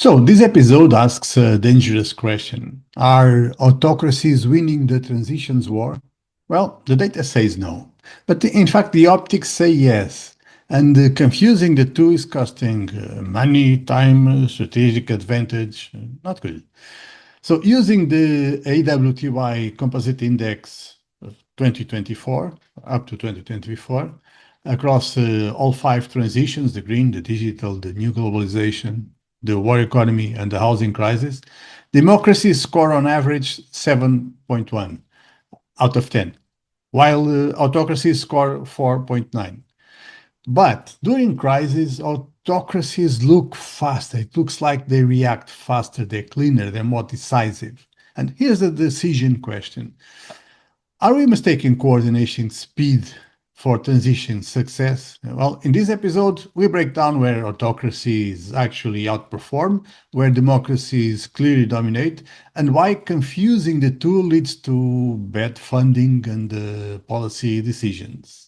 So this episode asks a dangerous question. Are autocracies winning the transitions war? Well, the data says no. But in fact, the optics say yes. And confusing the two is costing money, time, strategic advantage. Not good. So using the AWTY Composite Index of 2024, up to 2024, across all five transitions, the green, the digital, the new globalization, the war economy, and the housing crisis, democracies score on average 7.1 out of 10, while autocracies score 4.9. But during crisis, autocracies look faster. It looks like they react faster, they're cleaner, they're more decisive. And here's the decision question. Are we mistaking coordination speed for transition success? Well, in this episode, we break down where autocracies actually outperform, where democracies clearly dominate, and why confusing the two leads to bad funding and policy decisions.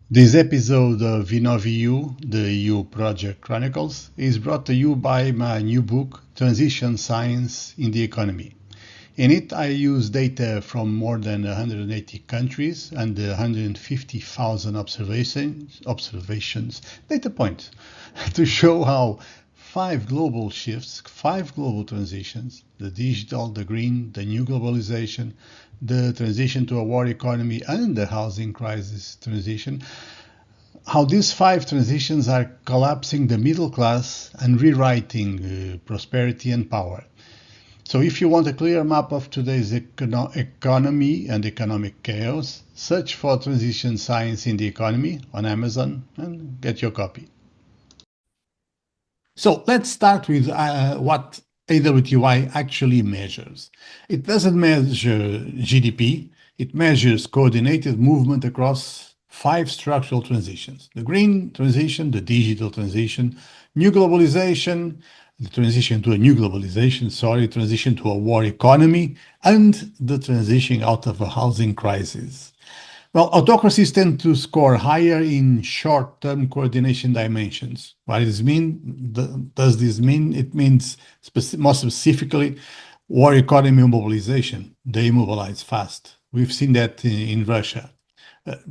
This episode of InnovEU, the EU Project Chronicles, is brought to you by my new book, Transition Science in the Economy. In it, I use data from more than 180 countries and 150,000 observations, data points, to show how five global shifts, five global transitions, the digital, the green, the new globalization, the transition to a war economy, and the housing crisis transition, how these five transitions are collapsing the middle class and rewriting prosperity and power. So if you want a clear map of today's economy and economic chaos, search for Transition Science in the Economy on Amazon and get your copy. So let's start with what AWTY actually measures. It doesn't measure GDP, it measures coordinated movement across five structural transitions: the green transition, the digital transition, new globalization, the transition to a new globalization, transition to a war economy, and the transition out of a housing crisis. Well, autocracies tend to score higher in short-term coordination dimensions. What does this mean? Does this mean? It means more specifically war economy mobilization. They mobilize fast. We've seen that in Russia.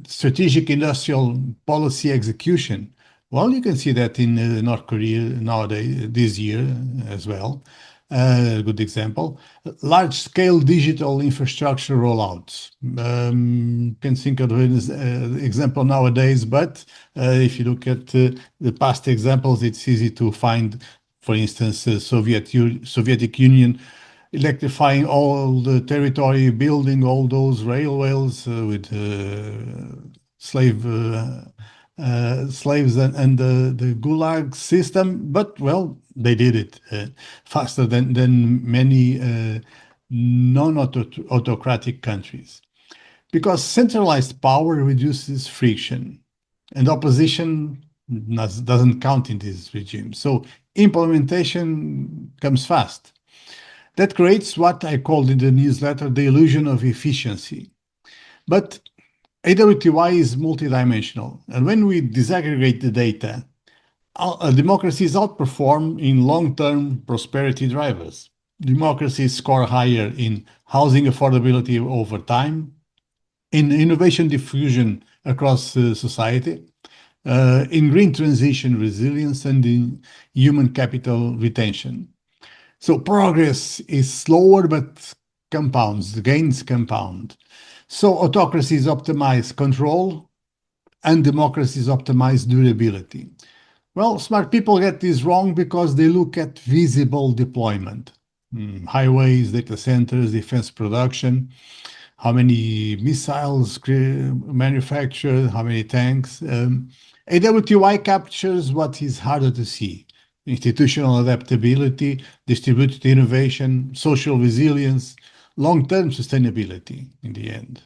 Strategic industrial policy execution. Well, you can see that in North Korea nowadays, this year as well. A good example. Large-scale digital infrastructure rollouts. Can think of an example nowadays, but if you look at the past examples, it's easy to find, for instance, Soviet Union electrifying all the territory, building all those railways with slaves and the Gulag system, but well, they did it faster than many non-autocratic countries, because centralized power reduces friction, and opposition doesn't count in this regime. So implementation comes fast. That creates what I called in the newsletter the illusion of efficiency. But AWTY is multidimensional, and when we disaggregate the data, democracies outperform in long-term prosperity drivers. Democracies score higher in housing affordability over time, in innovation diffusion across society, in green transition resilience, and in human capital retention. So progress is slower, but compounds, the gains compound. So autocracies optimize control and democracies optimize durability. Well, smart people get this wrong because they look at visible deployment. Highways, data centers, defense production, how many missiles manufactured, how many tanks. AWTY captures what is harder to see: institutional adaptability, distributed innovation, social resilience, long-term sustainability in the end.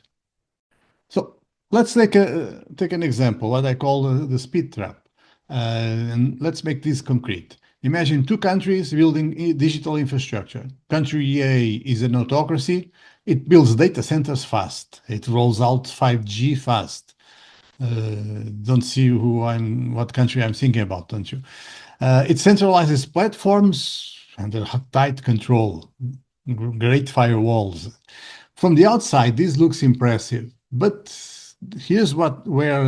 So let's take an example, what I call the speed trap. And let's make this concrete. Imagine two countries building digital infrastructure. Country A is an autocracy. It builds data centers fast. It rolls out 5G fast. Don't see what country I'm thinking about, don't you? It centralizes platforms under tight control, great firewalls. From the outside, this looks impressive, but here's where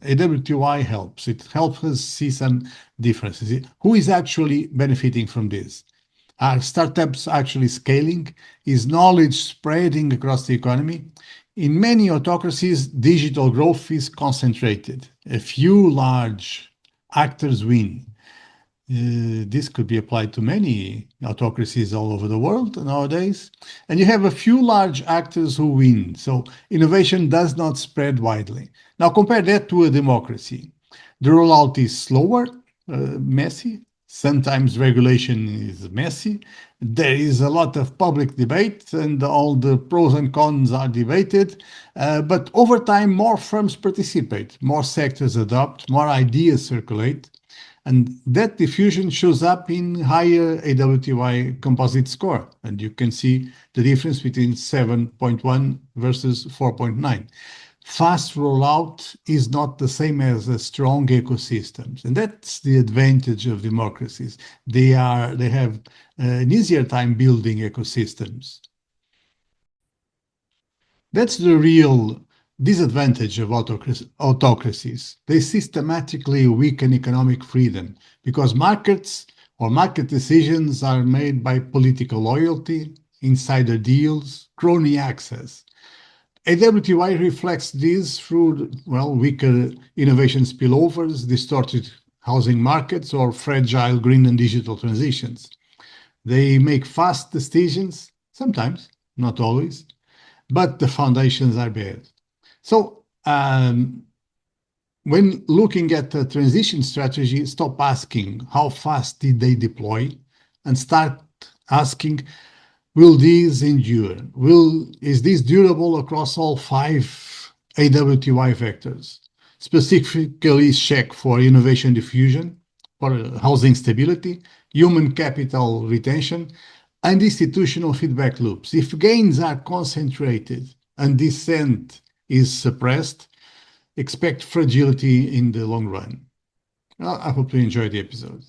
AWTY helps. It helps us see some differences. Who is actually benefiting from this? Are startups actually scaling? Is knowledge spreading across the economy? In many autocracies, digital growth is concentrated. A few large actors win. This could be applied to many autocracies all over the world nowadays. And you have a few large actors who win. So innovation does not spread widely. Now compare that to a democracy. The rollout is slower, messy. Sometimes regulation is messy. There is a lot of public debate and all the pros and cons are debated. But over time, more firms participate, more sectors adopt, more ideas circulate. And that diffusion shows up in higher AWTY composite score. And you can see the difference between 7.1 versus 4.9. Fast rollout is not the same as a strong ecosystems. And that's the advantage of democracies. They have an easier time building ecosystems. That's the real disadvantage of autocracies. They systematically weaken economic freedom because markets or market decisions are made by political loyalty, insider deals, crony access. AWTY reflects this through, weaker innovation spillovers, distorted housing markets, or fragile green and digital transitions. They make fast decisions, sometimes, not always, but the foundations are bad. So when looking at the transition strategy, stop asking how fast did they deploy and start asking, will these endure? Is this durable across all 5 AWTY vectors? Specifically check for innovation diffusion, for housing stability, human capital retention, and institutional feedback loops. If gains are concentrated and descent is suppressed, expect fragility in the long run. Well, I hope you enjoyed the episode.